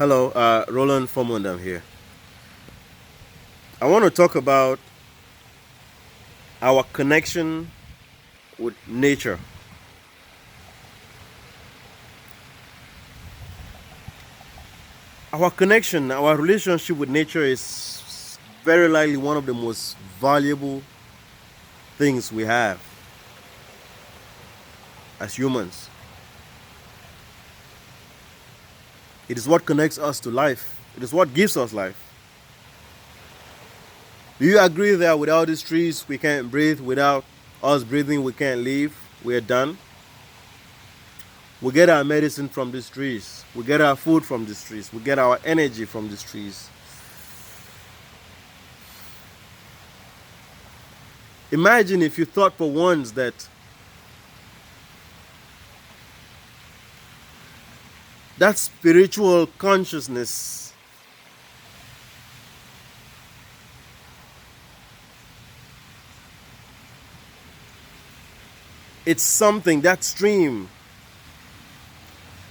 Hello, Roland Formundam here. I want to talk about our connection with nature. Our connection, our relationship with nature is very likely one of the most valuable things we have as humans. It is what connects us to life. It is what gives us life. Do you agree that without these trees we can't breathe? Without us breathing we can't live? We're done. We get our medicine from these trees. We get our food from these trees. We get our energy from these trees. Imagine if you thought for once that spiritual consciousness it's something, that stream,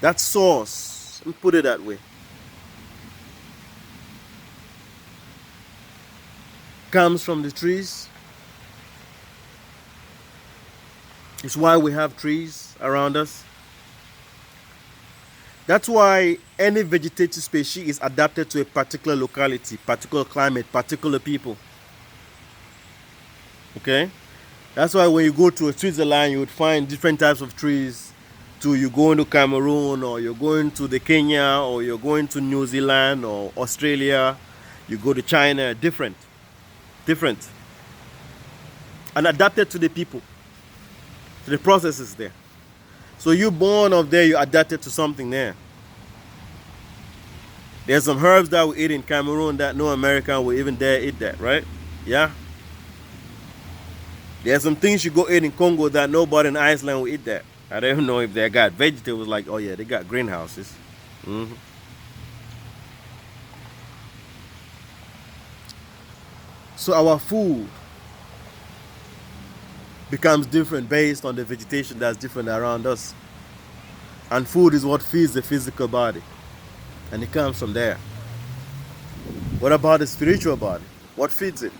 that source, let me put it that way, comes from the trees. It's why we have trees around us. That's why any vegetative species is adapted to a particular locality, particular climate, particular people. Okay? That's why when you go to Switzerland, you would find different types of trees. You go into Cameroon, or you're going to the Kenya, or you're going to New Zealand or Australia, you go to China, different. And adapted to the people, to the processes there. So you born of there, you adapted to something there. There's some herbs that we eat in Cameroon that no American will even dare eat that, right? Yeah. There's some things you go eat in Congo that nobody in Iceland will eat that. I don't even know if they got vegetables, like, oh yeah, they got greenhouses. So our food becomes different based on the vegetation that's different around us. And food is what feeds the physical body. And it comes from there. What about the spiritual body? What feeds it?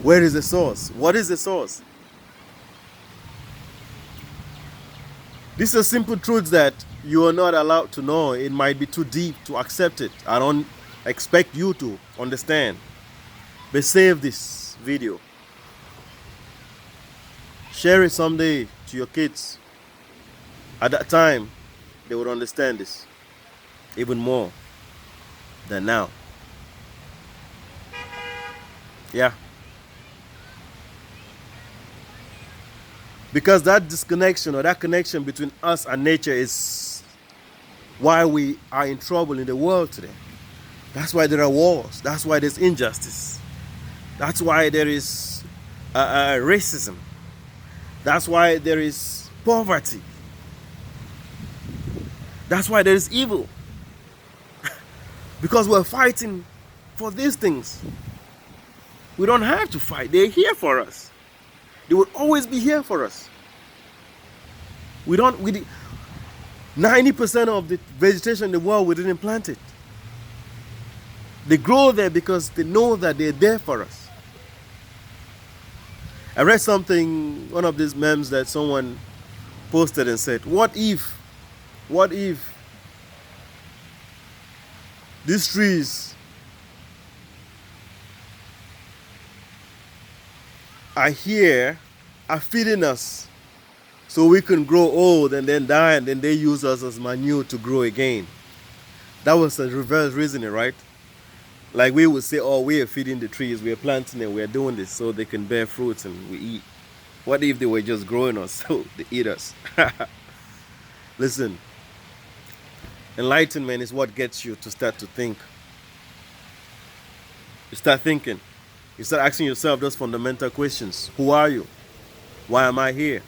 Where is the source? What is the source? These are simple truths that you are not allowed to know. It might be too deep to accept it. I don't expect you to understand. But save this video. Share it someday to your kids. At that time, they would understand this even more than now. Yeah. Because that disconnection or that connection between us and nature is why we are in trouble in the world today. That's why there are wars. That's why there's injustice. That's why there is racism. That's why there is poverty. That's why there is evil. Because we're fighting for these things. We don't have to fight. They're here for us. They will always be here for us. 90% of the vegetation in the world, we didn't plant it. They grow there because they know that they're there for us. I read something, one of these memes that someone posted and said, what if these trees are here, are feeding us so we can grow old and then die, and then they use us as manure to grow again? That was a reverse reasoning, right? Like we would say, oh, we are feeding the trees, we are planting them, we are doing this so they can bear fruits and we eat. What if they were just growing us so they eat us? Listen, enlightenment is what gets you to start to think. You start thinking. You start asking yourself those fundamental questions. Who are you? Why am I here?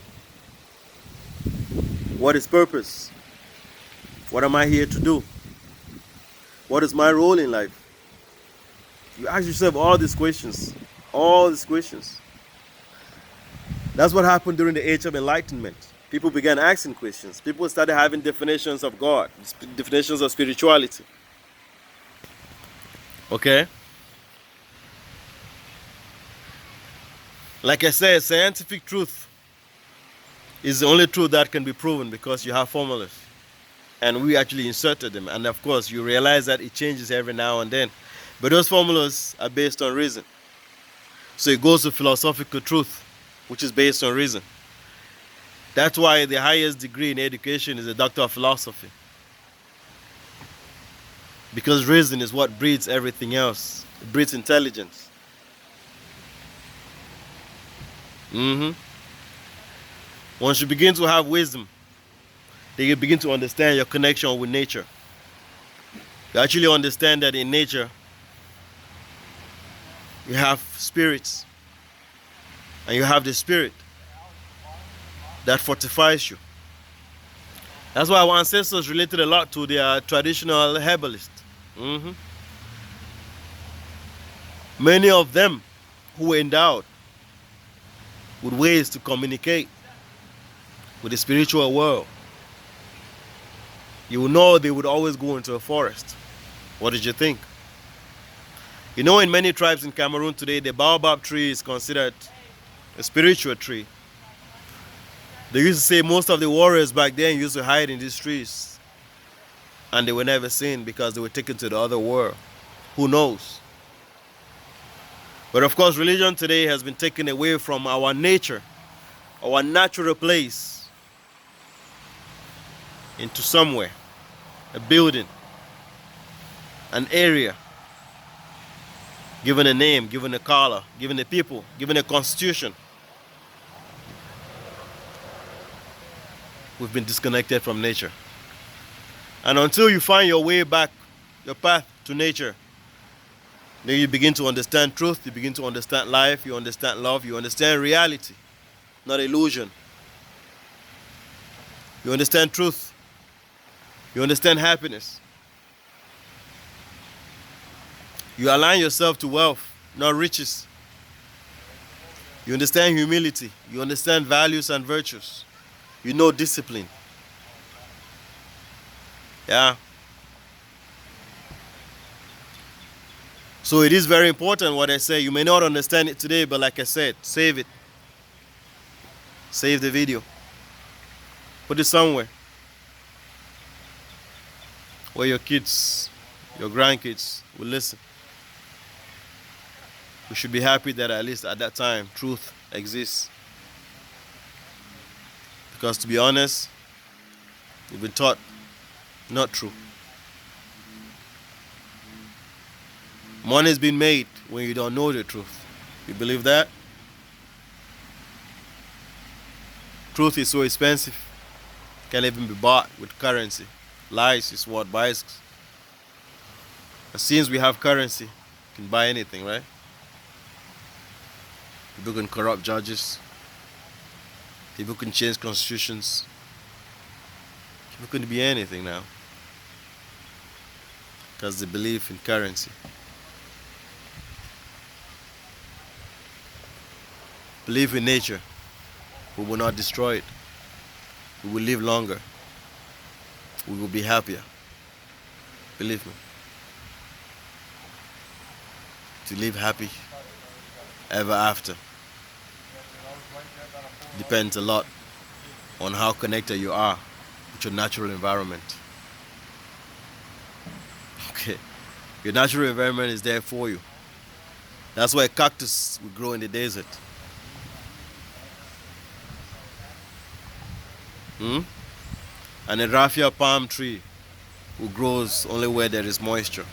What is purpose? What am I here to do? What is my role in life? You ask yourself all these questions. All these questions. That's what happened during the Age of Enlightenment. People began asking questions. People started having definitions of God, definitions of spirituality. Okay? Like I said, scientific truth is the only truth that can be proven because you have formulas. And we actually inserted them. And of course, you realize that it changes every now and then. But those formulas are based on reason. So it goes to philosophical truth, which is based on reason. That's why the highest degree in education is a doctor of philosophy. Because reason is what breeds everything else. It breeds intelligence. Once you begin to have wisdom, then you begin to understand your connection with nature. You actually understand that in nature, you have spirits. And you have the spirit that fortifies you. That's why our ancestors related a lot to their traditional herbalist. Many of them who were endowed with ways to communicate with the spiritual world. You will know they would always go into a forest. What did you think? You know, in many tribes in Cameroon today, the baobab tree is considered a spiritual tree. They used to say most of the warriors back then used to hide in these trees. And they were never seen because they were taken to the other world. Who knows? But of course, religion today has been taken away from our nature, our natural place, into somewhere, a building, an area, given a name, given a color, given a people, given a constitution. We've been disconnected from nature. And until you find your way back, your path to nature, then you begin to understand truth, you begin to understand life, you understand love, you understand reality, not illusion. You understand truth. You understand happiness. You align yourself to wealth, not riches. You understand humility. You understand values and virtues. You know discipline. Yeah. So it is very important what I say. You may not understand it today, but like I said, save it. Save the video. Put it somewhere where your kids, your grandkids will listen. We should be happy that at least at that time, truth exists. Because to be honest, you've been taught not true. Money is being made when you don't know the truth. You believe that? Truth is so expensive. Can't even be bought with currency. Lies is what buys. And since we have currency, you can buy anything, right? People can corrupt judges. People can change constitutions. People can be anything now. Because they believe in currency. Believe in nature. We will not destroy it. We will live longer. We will be happier. Believe me. To live happy ever after depends a lot on how connected you are with your natural environment. Okay. Your natural environment is there for you. That's why cactus will grow in the desert. And a raffia palm tree who grows only where there is moisture.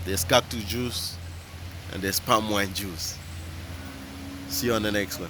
There's cactus juice and there's palm wine juice. See you on the next one.